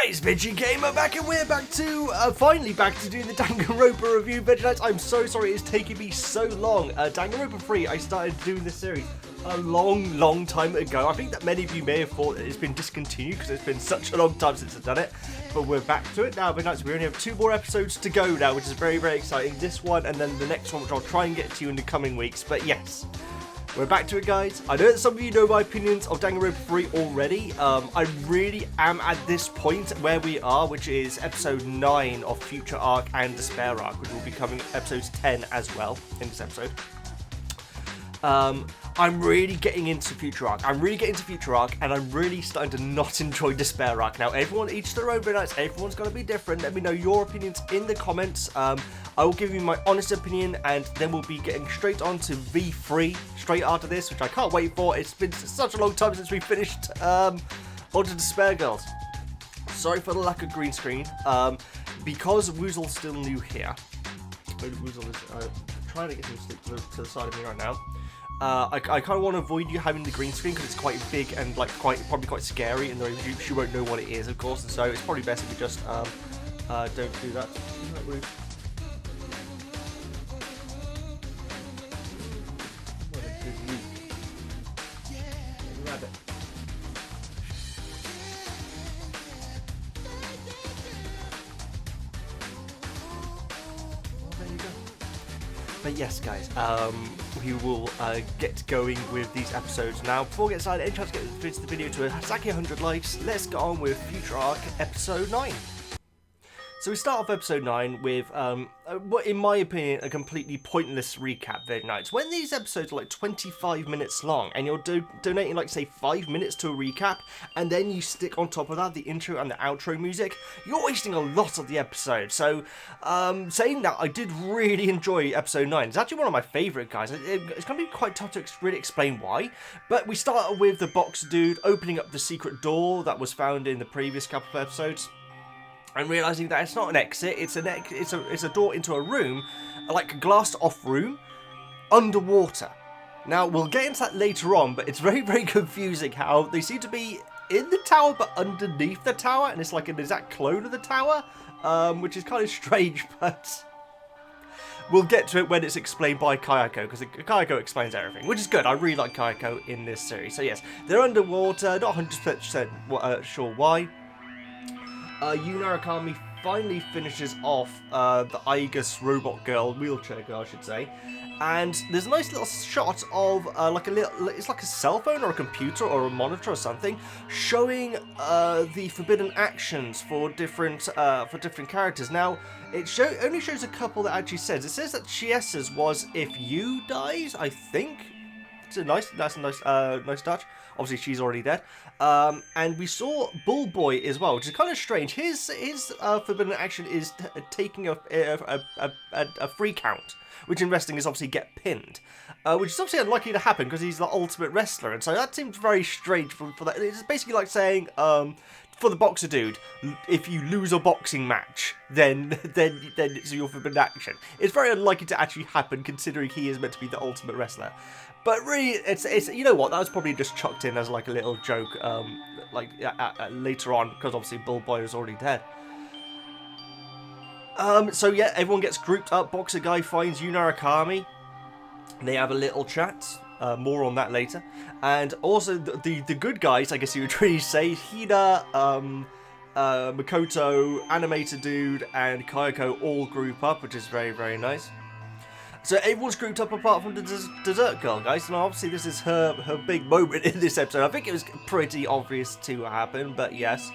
guys, Veggie Gamer back, and we're back to, finally back to doing the Danganronpa review. VeggieKnights, I'm so sorry it's taken me so long. Danganronpa 3, I started doing this series a long time ago. I think that many of you may have thought that it's been discontinued because it's been such a long time since I've done it. But we're back to it now, VeggieKnights. We only have 2 more episodes to go now, which is very exciting. This one and then the next one, which I'll try and get to you in the coming weeks. But yes, we're back to it, guys. I know that some of you know my opinions of Danganronpa 3 already. I really am at this point where we are, which is episode 9 of Future Arc and Despair Arc, which will be coming episodes 10 as well in this episode. I'm really getting into Future Arc. And I'm really starting to not enjoy Despair Arc. Now, everyone, each their own, VeggieKnights. Everyone's going to be different. Let me know your opinions in the comments. I will give you my honest opinion, and then we'll be getting straight on to V3 straight after this, which I can't wait for. It's been such a long time since we finished onto Despair Girls. Sorry for the lack of green screen. Because Woozle's still new here. Woozle is trying to get him to stick to the side of me right now. I kind of want to avoid you having the green screen because it's quite big and like probably quite scary, and she won't know what it is, of course. And so it's probably best if we just don't do that. But yes, guys, we will get going with these episodes now. Before we get started, any chance to get the video to exactly 100 likes, let's get on with Future Arc Episode 9. So we start off episode 9 with, what in my opinion, a completely pointless recap, VeggieKnights. When these episodes are like 25 minutes long, and you're donating like, say, 5 minutes to a recap, and then you stick on top of that the intro and the outro music, you're wasting a lot of the episode. So, saying that, I did really enjoy episode 9. It's actually one of my favourite, guys. It's going to be quite tough to really explain why, but we start with the boxer dude opening up the secret door that was found in the previous couple of episodes, and realizing that it's not an exit, it's a door into a room, like a glassed off room, underwater. Now, we'll get into that later on, but it's very confusing how they seem to be in the tower, but underneath the tower, and it's like an exact clone of the tower, which is kind of strange, but we'll get to it when it's explained by Kayako, because Kayako explains everything, which is good. I really like Kayako in this series. So yes, they're underwater, not 100% sure why. Yuna Arakami finally finishes off the Aegis robot girl, wheelchair girl, I should say, and there's a nice little shot of it's like a cell phone or a computer or a monitor or something, showing the forbidden actions for different characters. Now, it only shows a couple that actually says. It says that Chiesa's was if you dies, I think. It's a nice touch. Obviously, she's already dead. And we saw Bull Boy as well, which is kind of strange. His forbidden action is taking a free count, which in wrestling is obviously get pinned, which is obviously unlikely to happen because he's the ultimate wrestler, and so that seems very strange for that. It's basically like saying, for the boxer dude, if you lose a boxing match, then it's your forbidden action. It's very unlikely to actually happen considering he is meant to be the ultimate wrestler. But really, it's you know what, that was probably just chucked in as like a little joke, later on, because obviously Bull Boy is already dead. So yeah, everyone gets grouped up. Boxer guy finds Yuna Arakami. They have a little chat. More on that later. And also the good guys, I guess you would really say, Hina, Makoto, Animator Dude, and Kayako all group up, which is very nice. So everyone's grouped up apart from the dessert girl, guys, and obviously this is her big moment in this episode. I think it was pretty obvious to happen, but yes.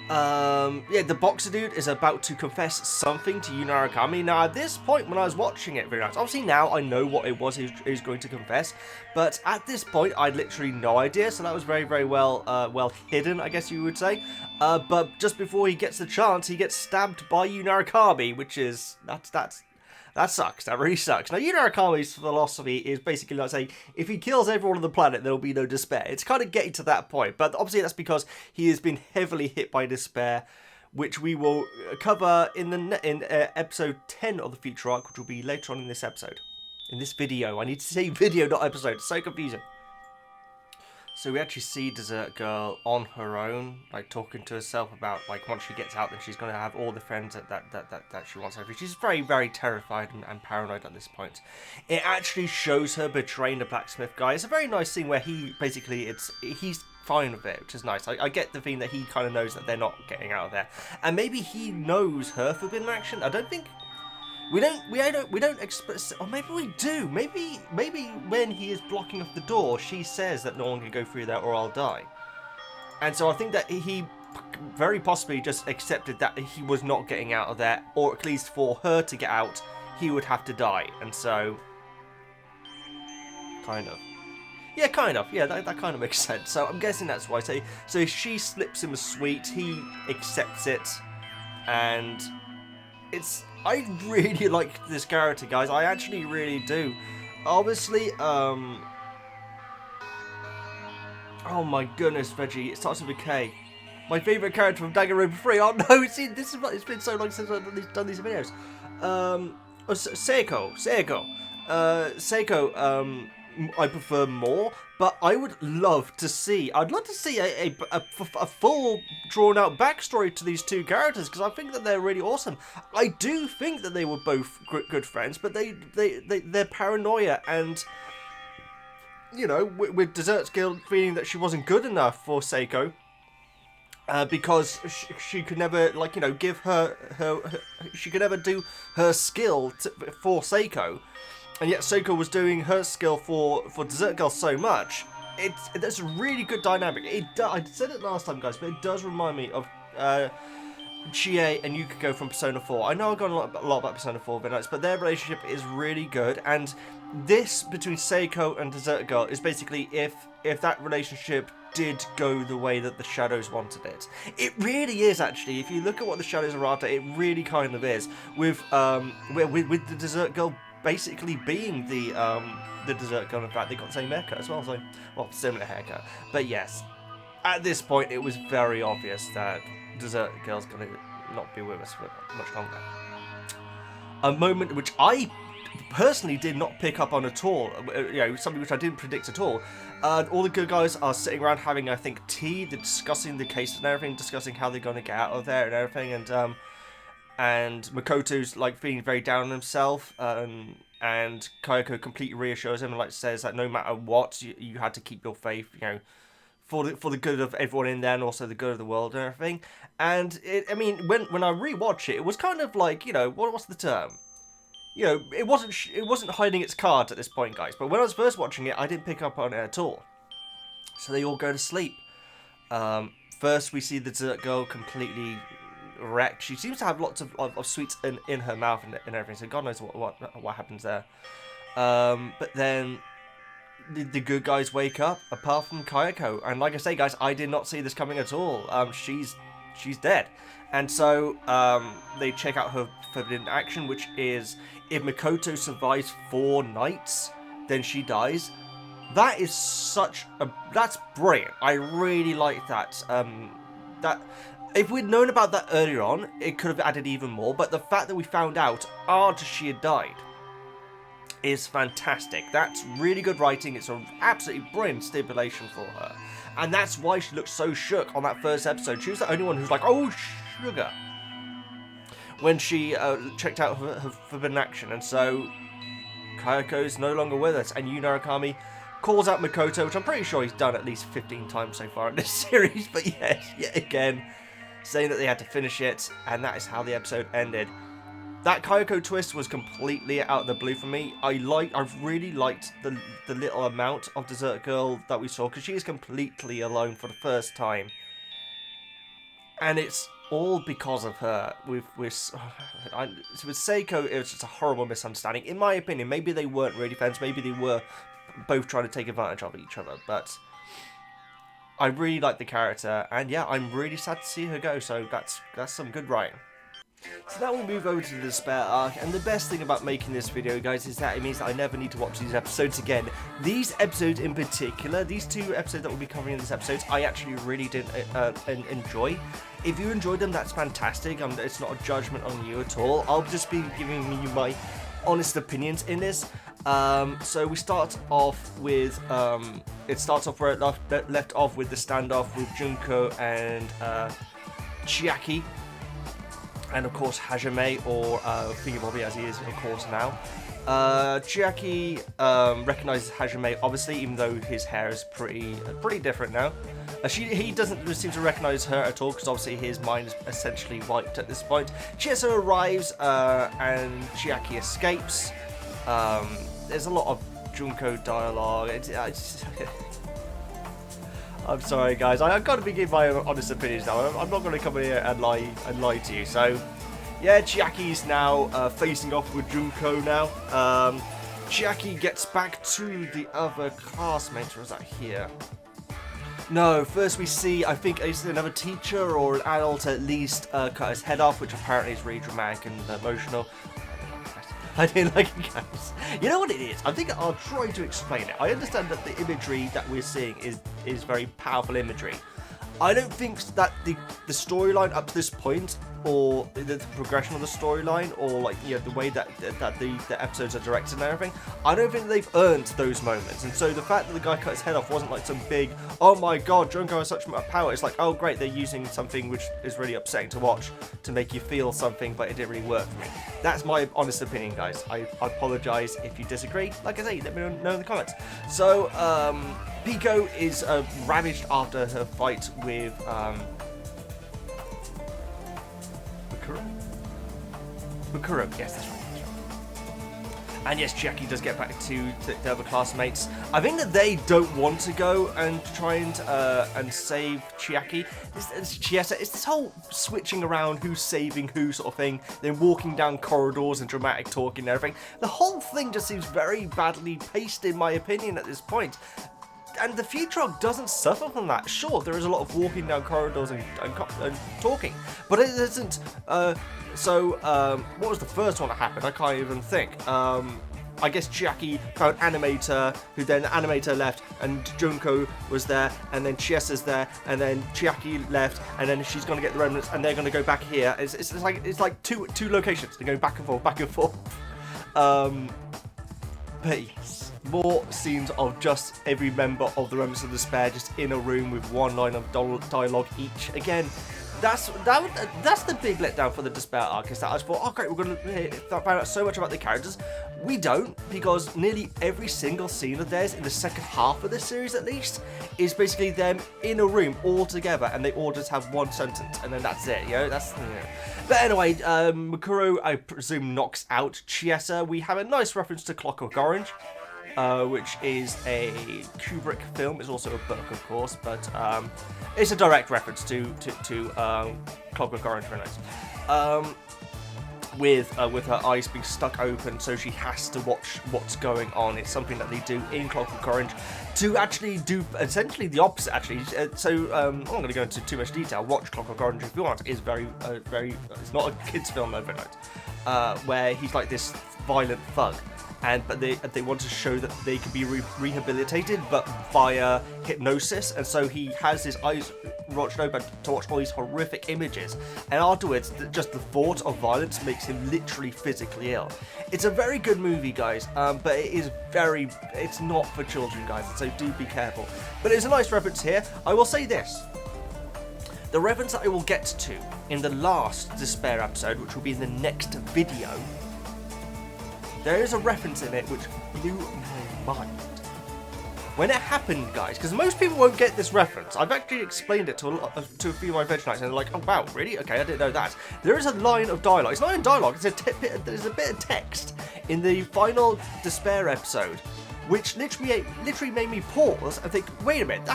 Yeah, the boxer dude is about to confess something to Yuna Arakami. Now, at this point, when I was watching it, very nice. Obviously, now I know what it was he was going to confess, but at this point, I had literally no idea. So that was very well hidden, I guess you would say. But just before he gets the chance, he gets stabbed by Yuna Arakami, which is that sucks. That really sucks. Now, Yuna Arakami's philosophy is basically like saying, if he kills everyone on the planet, there will be no despair. It's kind of getting to that point, but obviously that's because he has been heavily hit by despair, which we will cover in episode 10 of the Future Arc, which will be later on in this episode. In this video. I need to say video, not episode. It's so confusing. So we actually see Dessert Girl on her own, like talking to herself about like once she gets out, then she's going to have all the friends that she wants. She's very, very terrified and paranoid at this point. It actually shows her betraying the blacksmith guy. It's a very nice scene where he basically he's fine with it, which is nice. I get the feeling that he kind of knows that they're not getting out of there, and maybe he knows her forbidden action. I don't think. We don't express, or maybe we do. Maybe when he is blocking off the door, she says that no one can go through there or I'll die. And so I think that he very possibly just accepted that he was not getting out of there, or at least for her to get out, he would have to die. And so, kind of. Yeah, kind of. Yeah, that kind of makes sense. So I'm guessing that's why. So she slips him a sweet, he accepts it, and it's... I really like this character, guys. I actually really do. Obviously, oh my goodness, Veggie. It starts with a K. My favourite character from Danganronpa 3. Oh no, see, it's been so long since I've done these videos. Seiko. I prefer more, but I would love to see. I'd love to see a full drawn out backstory to these two characters, because I think that they're really awesome. I do think that they were both good friends, but their paranoia and, you know, with Dessert's Guild feeling that she wasn't good enough for Seiko. Because she could never, like, you know, give her she could never do her skill for Seiko. And yet Seiko was doing her skill for Dessert Girl so much. That's a really good dynamic. I said it last time, guys, but it does remind me of Chie and Yukiko from Persona 4. I know I've gone a lot about Persona 4 Midnights, but their relationship is really good. And this between Seiko and Dessert Girl is basically if that relationship did go the way that the Shadows wanted it. It really is, actually. If you look at what the Shadows are after, it really kind of is. With the Dessert Girl basically being the Dessert Girl. In fact, they got the same haircut as well, so, well, similar haircut. But yes, at this point, it was very obvious that Dessert Girl's going to not be with us for much longer. A moment which I personally did not pick up on at all, you know, something which I didn't predict at all. All the good guys are sitting around having, I think, tea, they're discussing the case and everything, discussing how they're going to get out of there and everything, and Makoto's like feeling very down on himself, and Kayako completely reassures him and like says that no matter what, you had to keep your faith, you know, for the good of everyone in there and also the good of the world and everything. And I mean, when I rewatch it, it was kind of like, you know, what's the term? You know, it wasn't hiding its cards at this point, guys. But when I was first watching it, I didn't pick up on it at all. So they all go to sleep. First, we see the Dessert Girl completely wrecked. She seems to have lots of sweets in her mouth and everything, so God knows what happens there. But then the good guys wake up, apart from Kayako, and like I say, guys, I did not see this coming at all. She's dead, and so they check out her forbidden action, which is if Makoto survives 4 nights, then she dies. That is that's brilliant. I really like that. That. If we'd known about that earlier on, it could have added even more, but the fact that we found out after she had died is fantastic. That's really good writing. It's an absolutely brilliant stipulation for her. And that's why she looked so shook on that first episode. She was the only one who's like, oh, sugar, when she checked out her forbidden action. And so Kayako's no longer with us, and Yu Narukami calls out Makoto, which I'm pretty sure he's done at least 15 times so far in this series, but yes, yet again, saying that they had to finish it, and that is how the episode ended. That Kayako twist was completely out of the blue for me. I really liked the little amount of Dessert Girl that we saw, because she is completely alone for the first time. And it's all because of her. With Seiko, it was just a horrible misunderstanding. In my opinion, maybe they weren't really friends, maybe they were both trying to take advantage of each other, but I really like the character, and yeah, I'm really sad to see her go, so that's some good writing. So now we'll move over to the Despair arc, and the best thing about making this video, guys, is that it means that I never need to watch these episodes again. These episodes in particular, these 2 episodes that we'll be covering in this episode, I actually really did enjoy. If you enjoyed them, that's fantastic. It's not a judgment on you at all. I'll just be giving you my honest opinions in this. So we start off with it starts off where it left off with the standoff with Junko and Chiaki, and of course Hajime, or Thingamabobby as he is of course now. Chiaki recognizes Hajime obviously, even though his hair is pretty different now. He doesn't seem to recognize her at all, because obviously his mind is essentially wiped at this point. Chiesa arrives and Chiaki escapes. There's a lot of Junko dialogue. I'm sorry, guys. I've got to give my honest opinions now. I'm not going to come in here and lie to you. So, yeah, Chiaki's now facing off with Junko now. Chiaki gets back to the other classmates, or is that here? No, first we see, I think it's another teacher or an adult at least cut his head off, which apparently is really dramatic and emotional. I didn't like it, guys. You know what it is? I think I'll try to explain it. I understand that the imagery that we're seeing is very powerful imagery. I don't think that the storyline up to this point, or the progression of the storyline, or like, you know, the way that the episodes are directed and everything, I don't think they've earned those moments. And so the fact that the guy cut his head off wasn't like some big, oh my god, Junko has such power. It's like, oh great, they're using something which is really upsetting to watch to make you feel something, but it didn't really work for me. That's my honest opinion, guys. I apologize if you disagree. Like I say, let me know in the comments. So, Pico is ravaged after her fight with Mukuro. Yes, that's right. And yes, Chiaki does get back to the other classmates. I think that they don't want to go and try and save Chiaki. Chiesa, it's this whole switching around who's saving who sort of thing, then walking down corridors and dramatic talking and everything. The whole thing just seems very badly paced, in my opinion, at this point. And the future arc doesn't suffer from that. Sure, there is a lot of walking down corridors and talking, but it isn't. What was the first one that happened? I can't even think. I guess Chiaki found Animator, who then Animator left, and Junko was there, and then Chiesa's there, and then Chiaki left, and then she's going to get the remnants, and they're going to go back here. It's like two locations. They're going back and forth, back and forth. But yes, more scenes of just every member of the Remnants of Despair just in a room with one line of dialogue each. Again, that's the big letdown for the Despair arc, is that I thought, oh great, we're going to find out so much about the characters. We don't, because nearly every single scene of theirs in the second half of this series, at least, is basically them in a room all together, and they all just have one sentence, and then that's it. You know, that's. You know. But anyway, Mukuro, I presume, knocks out Chiesa. We have a nice reference to Clockwork Orange, which is a Kubrick film. It's also a book, of course, but it's a direct reference to Clockwork Orange. Very nice. With her eyes being stuck open, so she has to watch what's going on. It's something that they do in Clockwork Orange to actually do essentially the opposite, actually. I'm not going to go into too much detail. Watch Clockwork Orange if you want. It's very, it's not a kid's film overnight, where he's like this violent thug. But they want to show that they can be rehabilitated, but via hypnosis, and so he has his eyes watched open to watch all these horrific images, and afterwards just the thought of violence makes him literally physically ill. It's a very good movie, guys, but it's not for children, guys, so do be careful. But it's a nice reference here. I will say this. The reference that I will get to in the last Despair episode, which will be in the next video, there is a reference in it which blew my mind. When it happened, guys, because most people won't get this reference. I've actually explained it to a few of my Veggie Knights, and they're like, oh wow, really? Okay, I didn't know that. There is a line of dialogue. It's not in dialogue, there's a bit of text in the final Despair episode, which literally made me pause and think, wait a minute,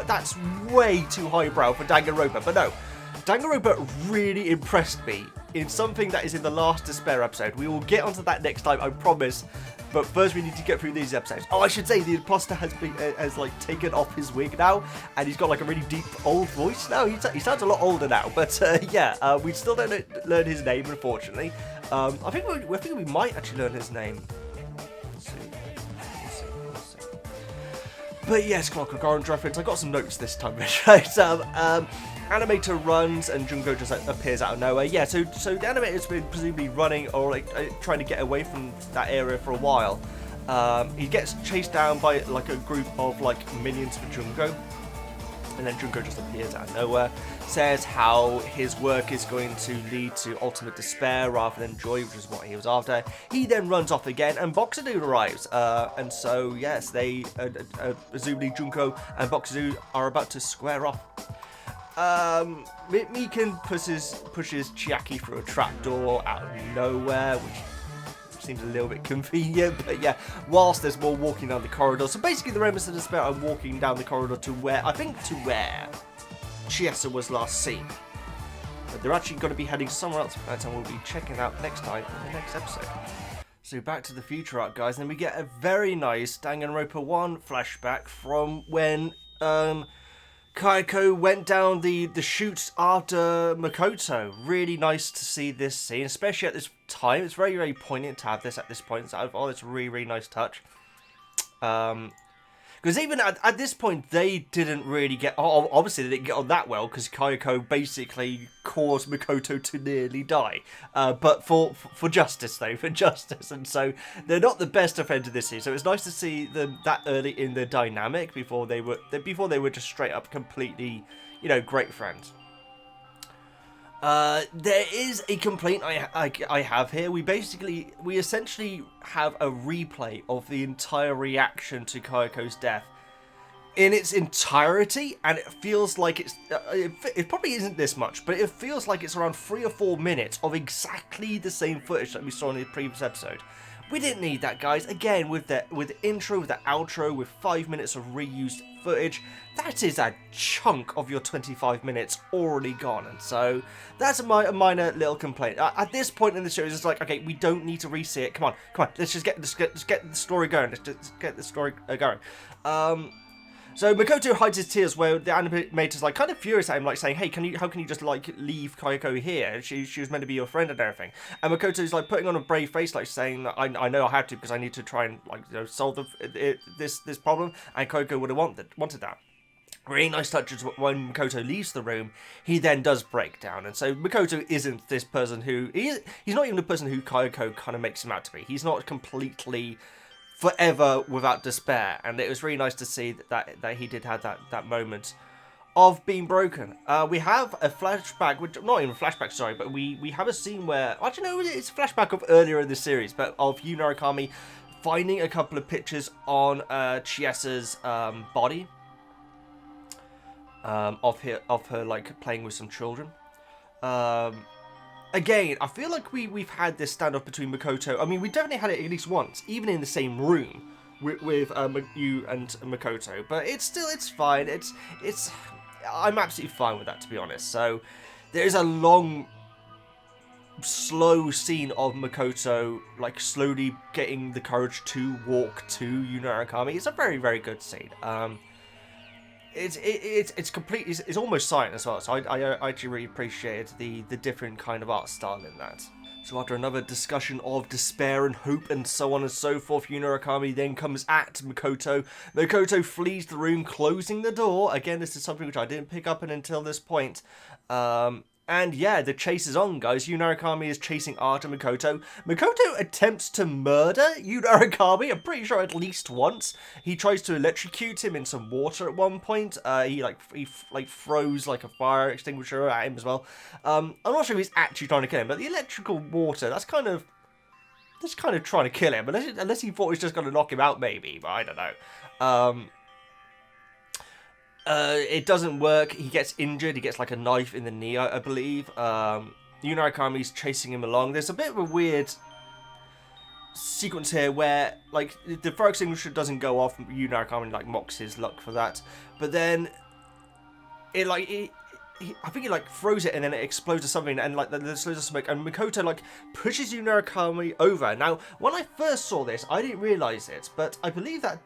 that's way too highbrow for Danganronpa. But no, Danganronpa really impressed me in something that is in the last Despair episode. We will get onto that next time, I promise. But first we need to get through these episodes. Oh, I should say the imposter has like taken off his wig now, and he's got like a really deep old voice now. He sounds a lot older now, but yeah, we still don't learn his name, unfortunately. I think we might actually learn his name. We'll see. But yes, Clockwork Orange reference. I got some notes this time, right? Animator runs and Junko just like, appears out of nowhere. Yeah, so the animator's been presumably running or like trying to get away from that area for a while. He gets chased down by like a group of like minions of Junko. And then Junko just appears out of nowhere, says how his work is going to lead to ultimate despair rather than joy, which is what he was after. He then runs off again, and Boxer Dude arrives. And so, yes, they, presumably Junko and Boxer Dude are about to square off. Mikan pushes Chiaki through a trapdoor out of nowhere, which seems a little bit convenient, but yeah, whilst there's more walking down the corridor. So basically the remnants of despair are walking down the corridor to where Chiesa was last seen. But they're actually going to be heading somewhere else, and we'll be checking out next time in the next episode. So back to the future arc, guys, and then we get a very nice Danganronpa 1 flashback from when Kayako went down the chute after Makoto. Really nice to see this scene, especially at this time. It's very, very poignant to have this at this point. So, oh, it's a really, really nice touch. Because even at this point, they didn't really get... Oh, obviously, they didn't get on that well, because Kayako basically caused Makoto to nearly die. But for justice, though, for justice. And so, they're not the best of friends in this scene. So it's nice to see them that early in the dynamic before they were just straight up completely, great friends. There is a complaint I have here. We essentially have a replay of the entire reaction to Kayako's death in its entirety, and it feels like it probably isn't this much, but it feels like it's around 3 or 4 minutes of exactly the same footage that we saw in the previous episode. We didn't need that, guys. Again, with the intro, with the outro, with 5 minutes of reused footage, that is a chunk of your 25 minutes already gone. And so that's a minor little complaint. At this point in the series, it's like, okay, we don't need to re-see it. Come on, let's get the story going. Let's just get the story going. So Makoto hides his tears, where the animator's like kind of furious at him, like saying, "Hey, how can you just like leave Kayako here? She was meant to be your friend and everything." And Makoto's like putting on a brave face, like saying, "I know I have to because I need to try and solve this problem." And Kayako would have wanted that. Really nice touches when Makoto leaves the room. He then does break down, and so Makoto isn't this person who he's not even the person who Kayako kind of makes him out to be. He's not completely forever without despair, and it was really nice to see that he did have that moment of being broken. We have a flashback, which not even a flashback, sorry, but we have a scene where actually no, it's a flashback of earlier in the series, but of Yu Narukami finding a couple of pictures on Chiesa's body of her like playing with some children. Again, I feel like we've had this standoff between Makoto. I mean, we definitely had it at least once, even in the same room with Yu and Makoto. But it's fine. I'm absolutely fine with that, to be honest. So there's a long, slow scene of Makoto like slowly getting the courage to walk to Yu Narukami. It's a very, very good scene. It's almost silent as well, so I actually really appreciated the different kind of art style in that. So after another discussion of despair and hope and so on and so forth, Yu Narukami then comes at Makoto. Makoto flees the room, closing the door. Again, this is something which I didn't pick up on until this point. And yeah, the chase is on, guys. Yu Narukami is chasing after Makoto. Makoto attempts to murder Yu Narukami, I'm pretty sure at least once. He tries to electrocute him in some water at one point. He throws like a fire extinguisher at him as well. I'm not sure if he's actually trying to kill him, but the electrical water, that's kind of trying to kill him. Unless he thought he was just going to knock him out, maybe, but I don't know. It doesn't work. He gets injured. He gets like a knife in the knee, I believe. Yu Narukami's chasing him along. There's a bit of a weird sequence here where like the fire extinguisher doesn't go off. Yu Narukami like mocks his luck for that, but then I think he like throws it and then it explodes or something, and like there's loads of smoke, and Makoto like pushes Yu Narukami over. Now, when I first saw this, I didn't realize it, but I believe that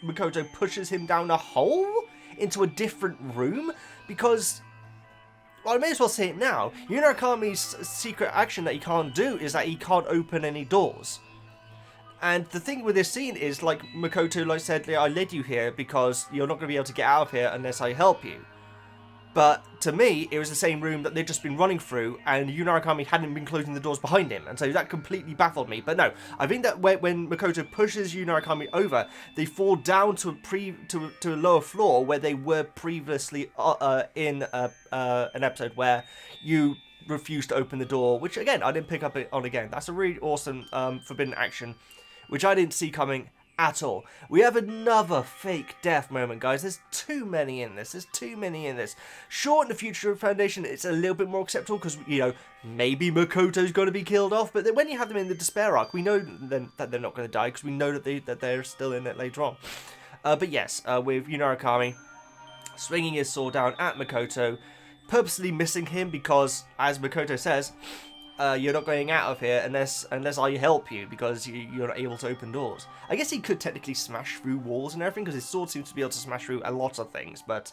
Makoto pushes him down a hole into a different room, because, well, I may as well say it now, Yu Narukami's secret action that he can't do is that he can't open any doors. And the thing with this scene is, like, Makoto like said, I led you here because you're not going to be able to get out of here unless I help you. But to me, it was the same room that they'd just been running through, and Yu Narukami hadn't been closing the doors behind him, and so that completely baffled me. But no, I think that when Makoto pushes Yu Narukami over, they fall down to a lower floor where they were previously in an episode where you refused to open the door, which again I didn't pick up on again. That's a really awesome forbidden action, which I didn't see coming at all. We have another fake death moment, guys. There's too many in this. Sure, in the future of Foundation, it's a little bit more acceptable because, you know, maybe Makoto's going to be killed off. But then when you have them in the Despair arc, we know then that they're not going to die because we know that they're still in it later on. But yes, with Yu Narukami swinging his sword down at Makoto, purposely missing him because, as Makoto says, you're not going out of here unless I help you, because you're not able to open doors. I guess he could technically smash through walls and everything, because his sword seems to be able to smash through a lot of things, but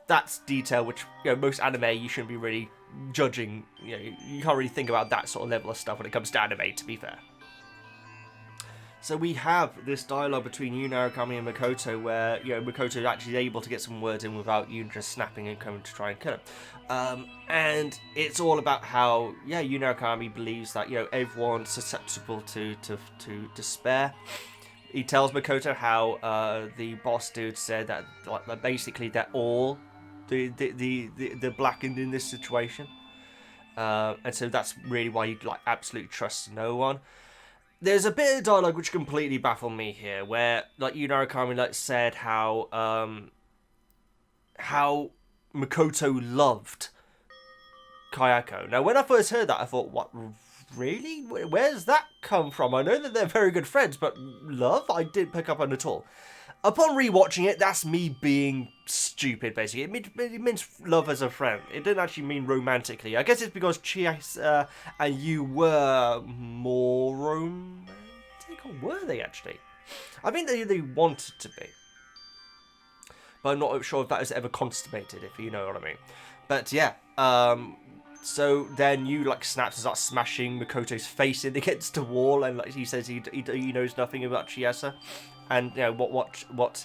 that's detail which, you know, most anime you shouldn't be really judging. You know, you can't really think about that sort of level of stuff when it comes to anime, to be fair. So we have this dialogue between Yu Narukami and Makoto where, you know, Makoto is actually able to get some words in without Yu just snapping and coming to try and kill him. And it's all about how, yeah, Yu Narukami believes that, you know, everyone's susceptible to despair. He tells Makoto how the boss dude said that, like, basically they're all the blackened in this situation. And so that's really why he, like, absolutely trusts no one. There's a bit of dialogue which completely baffled me here, where, like, Yu Narukami, like, said how Makoto loved Kayako. Now, when I first heard that, I thought, what, really? Where's that come from? I know that they're very good friends, but love? I didn't pick up on it at all. Upon rewatching it, that's me being stupid, basically. It means love as a friend. It didn't actually mean romantically. I guess it's because Chiesa and you were more romantic, or were they actually? I think they wanted to be. But I'm not sure if that was ever consummated, if you know what I mean. But yeah, so then you, like, snaps and starts smashing Makoto's face in against the wall, and, like, he says he knows nothing about Chiesa. And, you know, what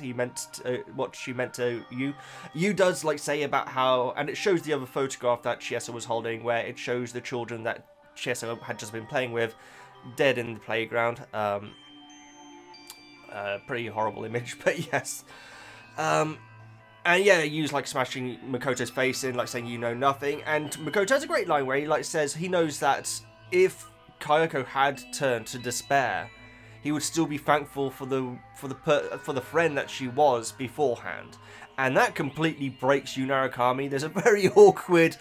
she meant to you. You does, like, say about how, and it shows the other photograph that Chiesa was holding, where it shows the children that Chiesa had just been playing with dead in the playground. Pretty horrible image, but yes. And yeah, Yu's, like, smashing Makoto's face in, like, saying you know nothing. And Makoto has a great line where he, like, says he knows that if Kayako had turned to despair, he would still be thankful for the friend that she was beforehand. And that completely breaks Yu Narukami. There's a very awkward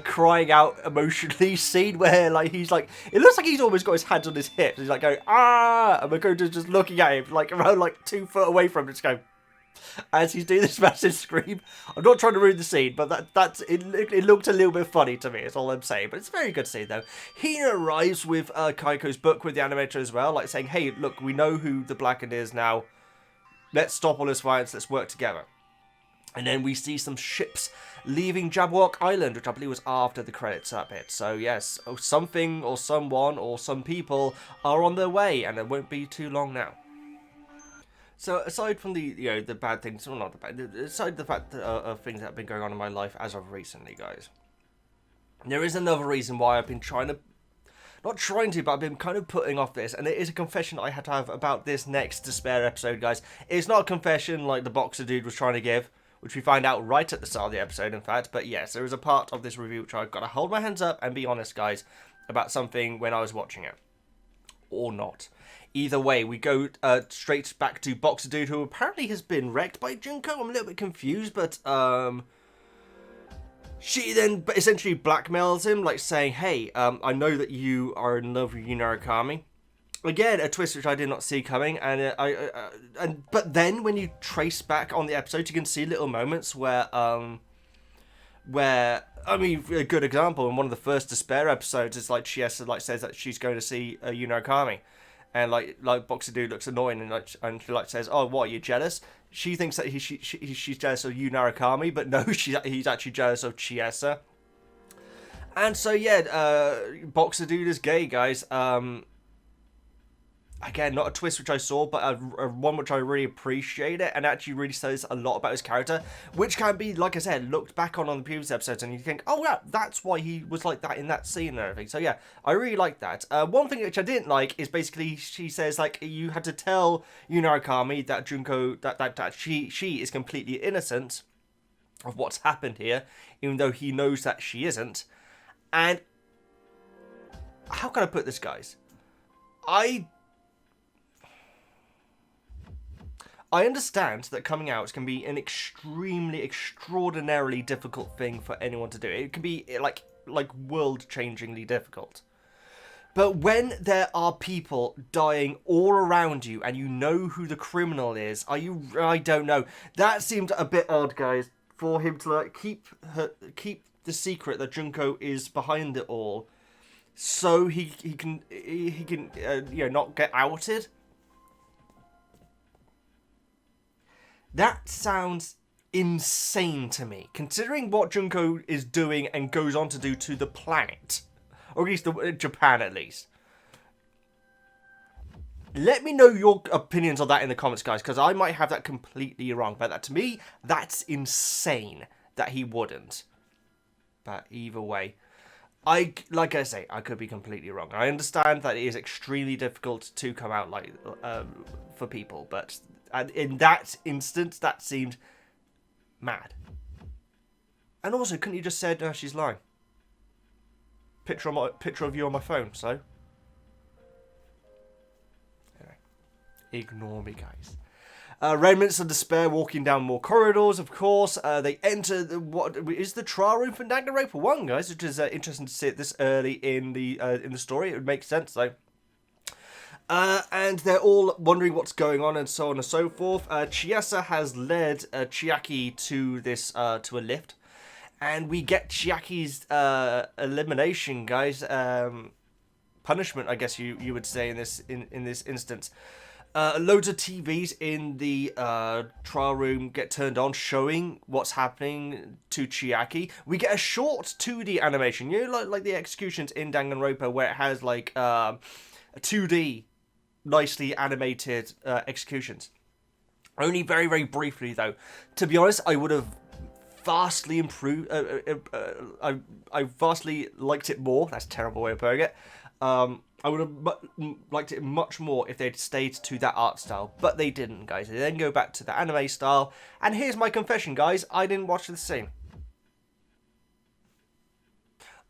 crying out emotionally scene where, like, he's like, it looks like he's almost got his hands on his hips. He's like going, ah, and Makoto's just looking at him, like, around, like, 2 foot away from him, just going, as he's doing this massive scream. I'm not trying to ruin the scene, but it looked a little bit funny to me, is all I'm saying. But it's a very good scene, though. Hina arrives with Kaiko's book with the animator as well, like saying, hey, look, we know who the Blackened is now. Let's stop all this violence, let's work together. And then we see some ships leaving Jabberwock Island, which I believe was after the credits up bit. So yes, something or someone or some people are on their way, and it won't be too long now. So aside from the, you know, the bad things, well, not the bad, aside the fact of things that have been going on in my life as of recently, guys, there is another reason why I've been but I've been kind of putting off this, and it is a confession I had to have about this next Despair episode, guys. It's not a confession like the boxer dude was trying to give, which we find out right at the start of the episode, in fact, but yes, there is a part of this review which I've got to hold my hands up and be honest, guys, about something when I was watching it. Or not. Either way, we go straight back to Boxer Dude, who apparently has been wrecked by Junko. I'm a little bit confused, but she then essentially blackmails him, like saying, hey, I know that you are in love with Yu Narukami. Again, a twist which I did not see coming, and but then when you trace back on the episode, you can see little moments where I mean, a good example in one of the first Despair episodes is like Chiesa says that she's going to see Yu Narukami. And like Boxer Dude looks annoying and she says, "Oh, what? Are you jealous?" She thinks that she's jealous of Yu Narukami, but no, he's actually jealous of Chiesa. And so yeah, Boxer Dude is gay, guys. again, not a twist which I saw, but a one which I really appreciate it, and actually really says a lot about his character, which can be, like I said, looked back on the previous episodes, and you think, oh yeah, that's why he was like that in that scene and everything. So yeah, I really like that. One thing which I didn't like is basically she says like you had to tell Yunaikami that Junko that she is completely innocent of what's happened here, even though he knows that she isn't. And how can I put this, guys? I understand that coming out can be an extraordinarily difficult thing for anyone to do. It can be like world-changingly difficult. But when there are people dying all around you and you know who the criminal is, I don't know. That seemed a bit odd, guys, for him to like keep the secret that Junko is behind it all, so he can not get outed. That sounds insane to me, considering what Junko is doing and goes on to do to the planet. Or at least Japan, at least. Let me know your opinions on that in the comments, guys, because I might have that completely wrong. But that, to me, that's insane that he wouldn't. But either way, like I say, I could be completely wrong. I understand that it is extremely difficult to come out like for people, but in that instance, that seemed mad. And also, couldn't you just said, no, she's lying? Picture of you on my phone, so. Anyway, ignore me, guys. Remnants of Despair walking down more corridors, of course. They enter what is the trial room for Danganronpa 1, guys, which is interesting to see it this early in the story. It would make sense, though. And they're all wondering what's going on and so on and so forth. Chiesa has led Chiaki to this to a lift. And we get Chiaki's elimination, guys. Punishment, I guess you would say in this instance. Loads of TVs in the trial room get turned on, showing what's happening to Chiaki. We get a short 2D animation, like the executions in Danganronpa, where it has like a 2D, nicely animated executions. Only very, very briefly, though. To be honest, I would have vastly improved. I vastly liked it more. That's a terrible way of putting it. I would have liked it much more if they'd stayed to that art style, but they didn't, guys. They then go back to the anime style, and here's my confession, guys. I didn't watch the scene.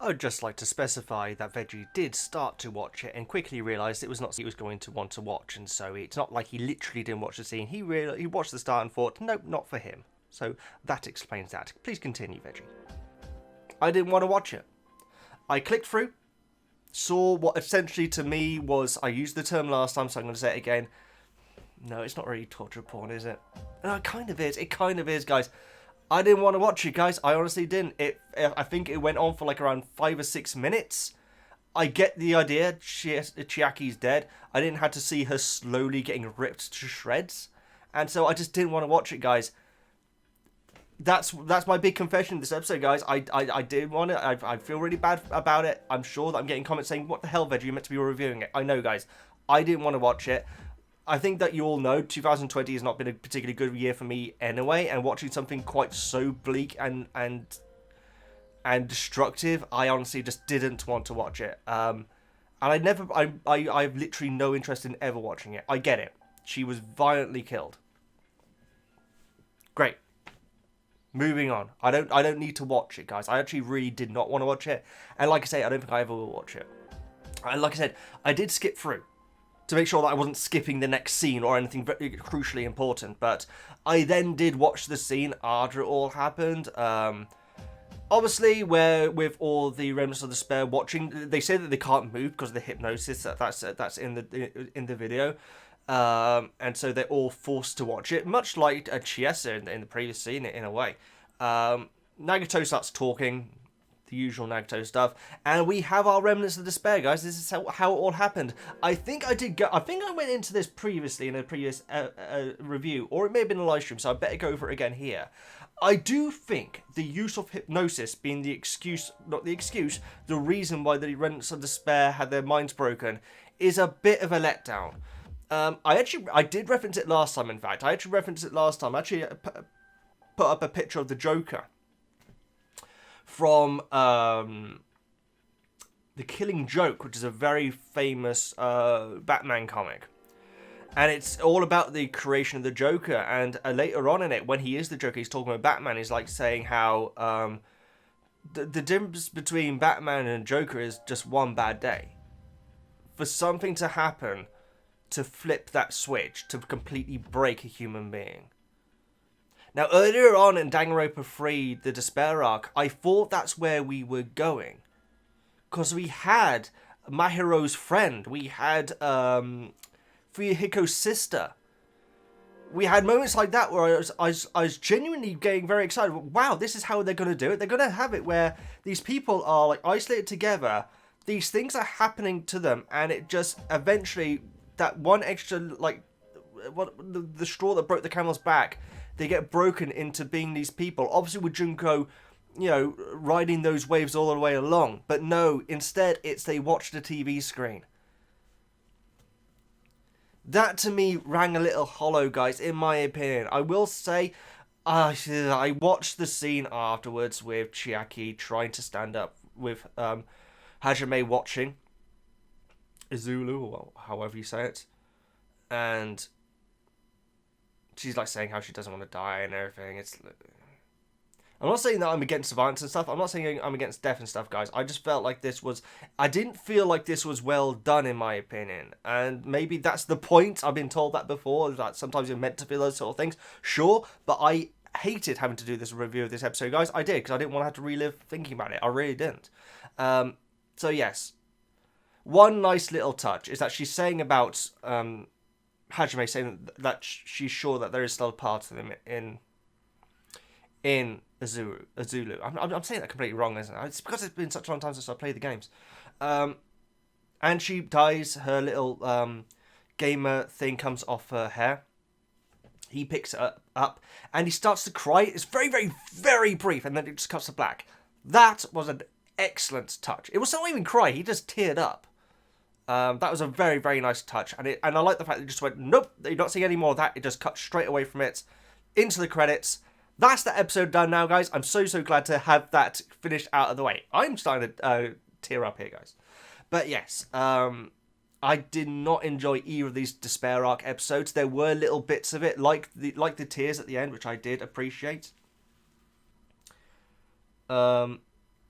I'd just like to specify that Veggie did start to watch it and quickly realised it was not he was going to want to watch, and so it's not like he literally didn't watch the scene. He watched the start and thought, nope, not for him. So that explains that. Please continue, Veggie. I didn't want to watch it. I clicked through, saw what essentially to me was, I used the term last time, so I'm going to say it again. No, it's not really torture porn, is it? No, it kind of is. It kind of is, guys. I didn't want to watch it, guys. I honestly didn't. I think it went on for like around 5 or 6 minutes. I get the idea. Chiaki's dead. I didn't have to see her slowly getting ripped to shreds. And so I just didn't want to watch it, guys. That's my big confession this episode, guys. I didn't want it. I feel really bad about it. I'm sure that I'm getting comments saying, what the hell, Veggie, you're meant to be reviewing it. I know, guys. I didn't want to watch it. I think that you all know 2020 has not been a particularly good year for me anyway, and watching something quite so bleak and destructive, I honestly just didn't want to watch it. And I have literally no interest in ever watching it. I get it. She was violently killed. Great. Moving on. I don't need to watch it, guys. I actually really did not want to watch it, and like I say, I don't think I ever will watch it. And like I said, I did skip through to make sure that I wasn't skipping the next scene or anything very crucially important. But I then did watch the scene after it all happened. Obviously, where with all the remnants of despair watching, they say that they can't move because of the hypnosis. That's in the video, and so they're all forced to watch it, much like Chiesa in the previous scene in a way. Nagato starts talking. The usual Nagato stuff, and we have our remnants of despair, guys. This is how it all happened. I think I went into this previously in a previous review, or it may have been a live stream, so I better go over it again here. I do think the use of hypnosis being the excuse, not the excuse, the reason why the remnants of despair had their minds broken, is a bit of a letdown. I did reference it last time. In fact, I actually referenced it last time. I actually put up a picture of the Joker from The Killing Joke, which is a very famous Batman comic. And it's all about the creation of the Joker. And later on in it, when he is the Joker, he's talking about Batman. He's like saying how the difference between Batman and Joker is just one bad day. For something to happen to flip that switch, to completely break a human being. Now, earlier on in Danganronpa 3, the Despair arc, I thought that's where we were going. Because we had Mahiro's friend. We had Fuyuhiko's sister. We had moments like that where I was genuinely getting very excited. Wow, this is how they're going to do it. They're going to have it where these people are like isolated together. These things are happening to them. And it just eventually, that one extra, like, the straw that broke the camel's back, they get broken into being these people. Obviously with Junko, you know, riding those waves all the way along. But no, instead it's they watch the TV screen. That to me rang a little hollow, guys, in my opinion. I will say, I watched the scene afterwards with Chiaki trying to stand up with Hajime watching Izulu, or however you say it. And she's like saying how she doesn't want to die and everything. I'm not saying that I'm against violence and stuff. I'm not saying I'm against death and stuff, guys. I just felt like I didn't feel like this was well done, in my opinion. And maybe that's the point. I've been told that before, that sometimes you're meant to feel those sort of things. Sure, but I hated having to do this review of this episode, guys. I did, because I didn't want to have to relive thinking about it. I really didn't. So, yes. One nice little touch is that she's saying about Hajime, saying that she's sure that there is still a part of him in Azulu. I'm saying that completely wrong, isn't it? It's because it's been such a long time since I played the games. And she dies. Her little gamer thing comes off her hair. He picks it up and he starts to cry. It's very, very, very brief, and then it just cuts to black. That was an excellent touch. It was not even cry. He just teared up. That was a very, very nice touch. And I like the fact that it just went, nope, you're not seeing any more of that. It just cut straight away from it into the credits. That's the episode done now, guys. I'm so, so glad to have that finished out of the way. I'm starting to tear up here, guys. But yes, I did not enjoy either of these Despair Arc episodes. There were little bits of it, like the tears at the end, which I did appreciate.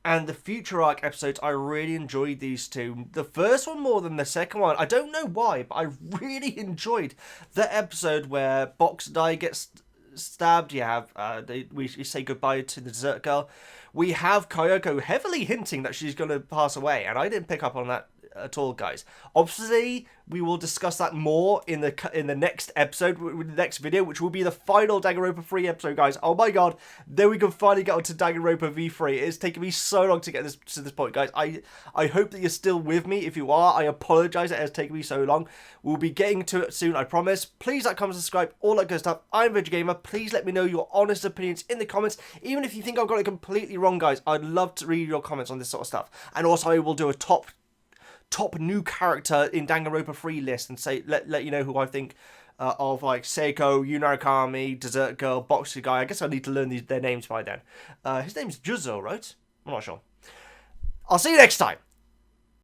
And the Future Arc episodes, I really enjoyed these two. The first one more than the second one. I don't know why, but I really enjoyed the episode where Box Dai gets stabbed. You have we say goodbye to the dessert girl. We have Kyoko heavily hinting that she's going to pass away, and I didn't pick up on that at all, guys. Obviously, we will discuss that more in the next episode, with the next video, which will be the final Danganronpa 3 episode, guys. Oh my god, then we can finally get on to Danganronpa V3. It's taken me so long to get to this point, guys. I hope that you're still with me. If you are, I apologize that it has taken me so long. We'll be getting to it soon, I promise. Please like, comment, subscribe, all that good stuff. I'm VeggieGamer. Please let me know your honest opinions in the comments. Even if you think I've got it completely wrong, guys, I'd love to read your comments on this sort of stuff. And also, I will do a top new character in Danganronpa 3 list and say let you know who I think of, like Seiko, Yunarakami, Dessert Girl, Boxer Guy. I guess I need to learn their names by then. His name's Juzo, right? I'm not sure. I'll see you next time.